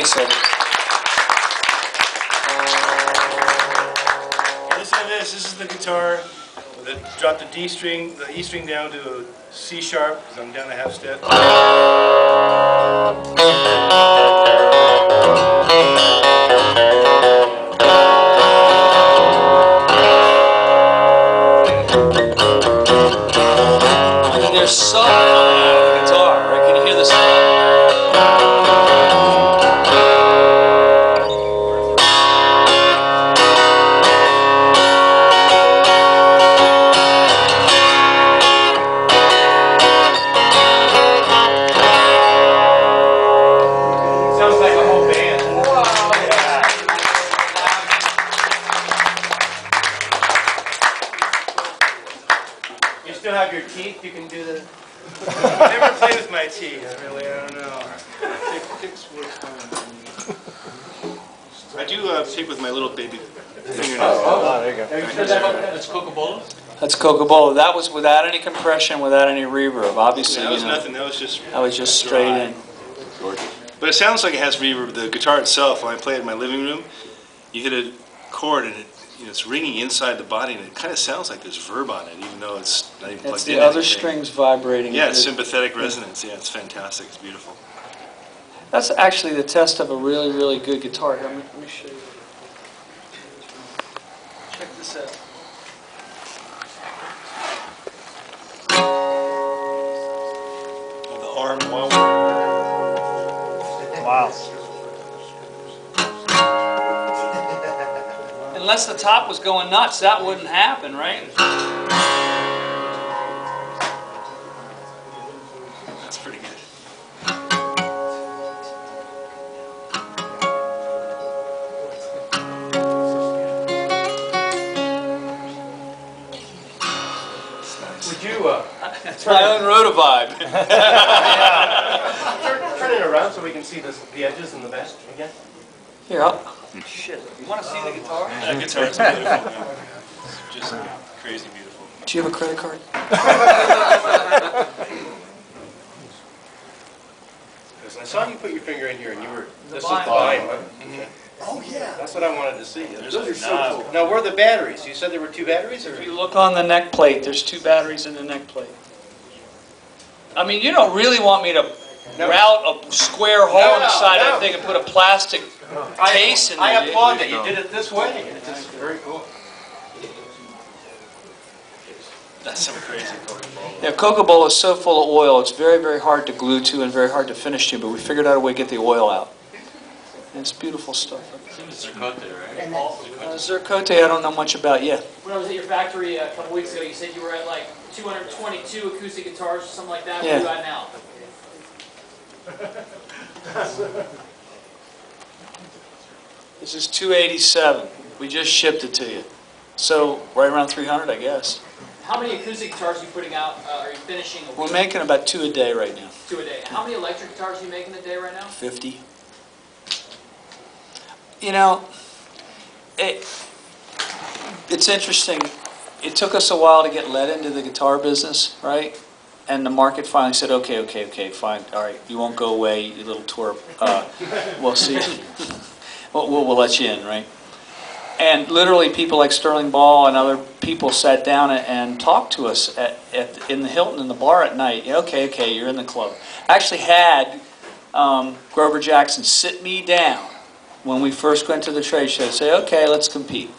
base of it. Listen to this. This is the guitar. Drop the D string, the E string down to a C sharp because I'm down a half step. There's sub coming out of the guitar, right? Can you hear the sub? Sounds like a whole band. You still have your teeth? You can do the... I never play with my teeth. I don't know. I do pick with my little baby fingernails. Oh, there you go. That's Coca-Cola? That's Coca-Cola. That was without any compression, without any reverb. Obviously, That was nothing. That was just straight in. But it sounds like it has reverb. The guitar itself, when I play it in my living room, you hit a chord and it's ringing inside the body, and it kind of sounds like there's verb on it, even though it's not even plugged in. It's the other strings vibrating. Yeah, it's sympathetic resonance. Yeah, it's fantastic. It's beautiful. That's actually the test of a really, really good guitar. Here, let me show you. Check this out. The arm wall. Wow. Unless the top was going nuts, that wouldn't happen, right? That's pretty good. Would you It's my own rotovibe. turn it around so we can see the edges and the back again? Here, shit. You want to see the guitar? That guitar's beautiful. Man. It's just crazy beautiful. Do you have a credit card? I saw you put your finger in here and you were, this is bind. the bind. Oh, yeah. That's what I wanted to see. There's Those a are so knob. cool. Now, where are the batteries? You said there were 2 batteries? Or? If you look on the neck plate, there's 2 batteries in the neck plate. I mean, you don't really want me to route a square hole in the side of the thing and put a plastic case in there. I applaud that you did it this way. It's very cool. That's some crazy Coca-Cola. Yeah, Coca-Cola is so full of oil, it's very, very hard to glue to and very hard to finish to, but we figured out a way to get the oil out. And it's beautiful stuff. Zircote, right? Zircote, I don't know much about yet. When I was at your factory a couple weeks ago, you said you were at like 222 acoustic guitars or something like that. Yeah. What are you at now? This is 287. We just shipped it to you. So, right around 300, I guess. How many acoustic guitars are you putting out? Are you finishing a We're week? making about 2 a day right now. 2 a day. How many electric guitars are you making a day right now? 50. You know, it's interesting. It took us a while to get led into the guitar business, right? And the market finally said, okay, fine, all right, you won't go away, you little twerp. We'll see. We'll let you in, right? And literally people like Sterling Ball and other people sat down and talked to us in the Hilton in the bar at night. Yeah, okay, you're in the club. I actually had Grover Jackson sit me down when we first went to the trade show and say, okay, let's compete.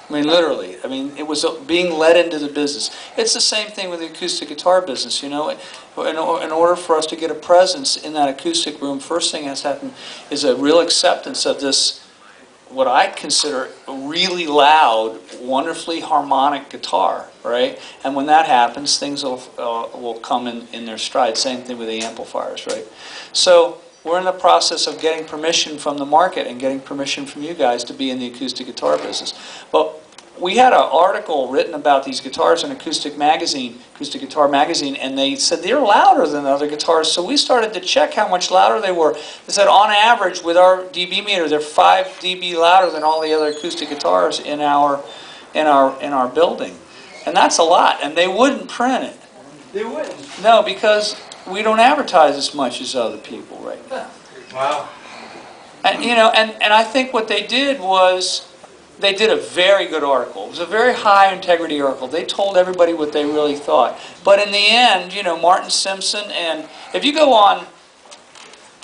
I mean, literally. I mean, it was being led into the business. It's the same thing with the acoustic guitar business, you know. In order for us to get a presence in that acoustic room, first thing has happened is a real acceptance of this, what I consider a really loud, wonderfully harmonic guitar, right? And when that happens, things will come in their stride. Same thing with the amplifiers, right? So we're in the process of getting permission from the market and getting permission from you guys to be in the acoustic guitar business. But we had an article written about these guitars in Acoustic Guitar Magazine, and they said they're louder than other guitars. So we started to check how much louder they were. They said on average with our dB meter, they're 5 dB louder than all the other acoustic guitars in our building, and that's a lot. And they wouldn't print it. They wouldn't. No, because we don't advertise as much as other people right now. Wow. And, and I think what they did was, they did a very good article. It was a very high integrity article. They told everybody what they really thought. But in the end, Martin Simpson, and if you go on,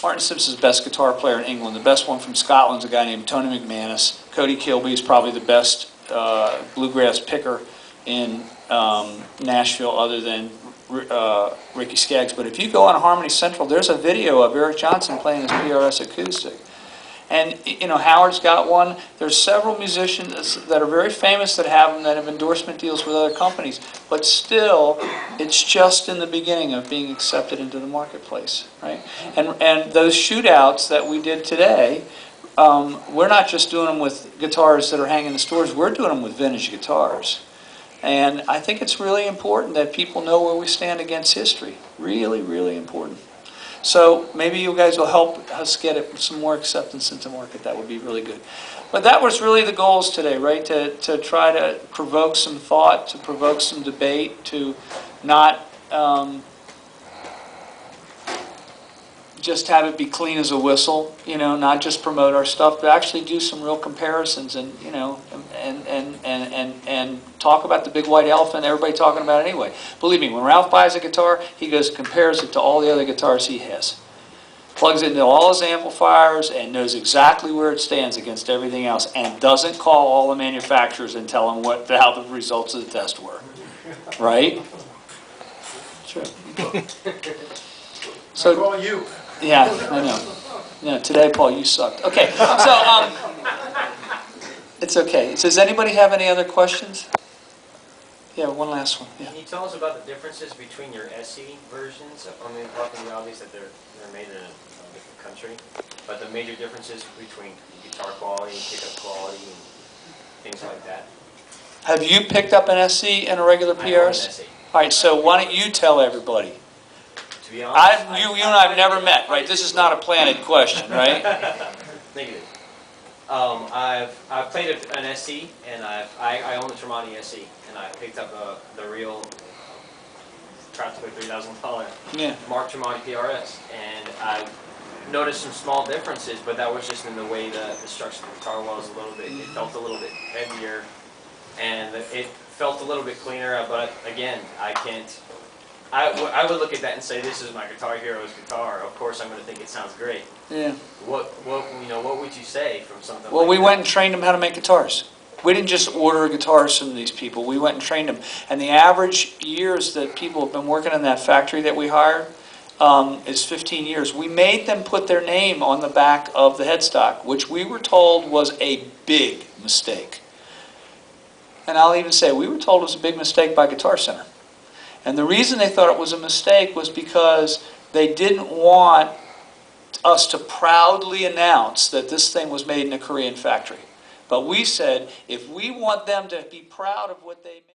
Martin Simpson's the best guitar player in England. The best one from Scotland's a guy named Tony McManus. Cody Kilby is probably the best bluegrass picker in Nashville other than Ricky Skaggs. But if you go on Harmony Central, there's a video of Eric Johnson playing his PRS acoustic. And, Howard's got one. There's several musicians that are very famous that have them, that have endorsement deals with other companies. But still, it's just in the beginning of being accepted into the marketplace, right? And those shootouts that we did today, we're not just doing them with guitars that are hanging in the stores. We're doing them with vintage guitars. And I think it's really important that people know where we stand against history. Really, really important. So maybe you guys will help us get some more acceptance into the market. That would be really good. But that was really the goals today, right? To try to provoke some thought, to provoke some debate, to not just have it be clean as a whistle, not just promote our stuff, but actually do some real comparisons and, and talk about the big white elephant everybody talking about anyway. Believe me, when Ralph buys a guitar, he goes compares it to all the other guitars he has. Plugs it into all his amplifiers and knows exactly where it stands against everything else, and doesn't call all the manufacturers and tell them how the results of the test were. Right? Sure. So, I call you. yeah, I know. No, today, Paul, you sucked. Okay, so it's okay. Does anybody have any other questions? Yeah, one last one. Yeah. Can you tell us about the differences between your SE versions? I mean, apart from the obvious that they're made in a different country, but the major differences between guitar quality and pickup quality and things like that. Have you picked up an SE and a regular I own an PRS? SE. All right, so why don't you tell everybody? To be honest, You and I have never met, right? This is not a planted question, right? Negative. I've played an SE, and I own the Tremonti SE, and I picked up the real practically $3,000 Yeah. Mark Tremonti PRS, and I noticed some small differences, but that was just in the way the structure of the guitar was a little bit. It felt a little bit heavier, and it felt a little bit cleaner. But again, I can't. I would look at that and say, this is my Guitar Hero's guitar. Of course, I'm going to think it sounds great. Yeah. What would you say from something? Well, like we that? went and trained them how to make guitars. We didn't just order guitars from these people. We went and trained them. And the average years that people have been working in that factory that we hired is 15 years. We made them put their name on the back of the headstock, which we were told was a big mistake. And I'll even say, we were told it was a big mistake by Guitar Center. And the reason they thought it was a mistake was because they didn't want us to proudly announce that this thing was made in a Korean factory. But we said, if we want them to be proud of what they made,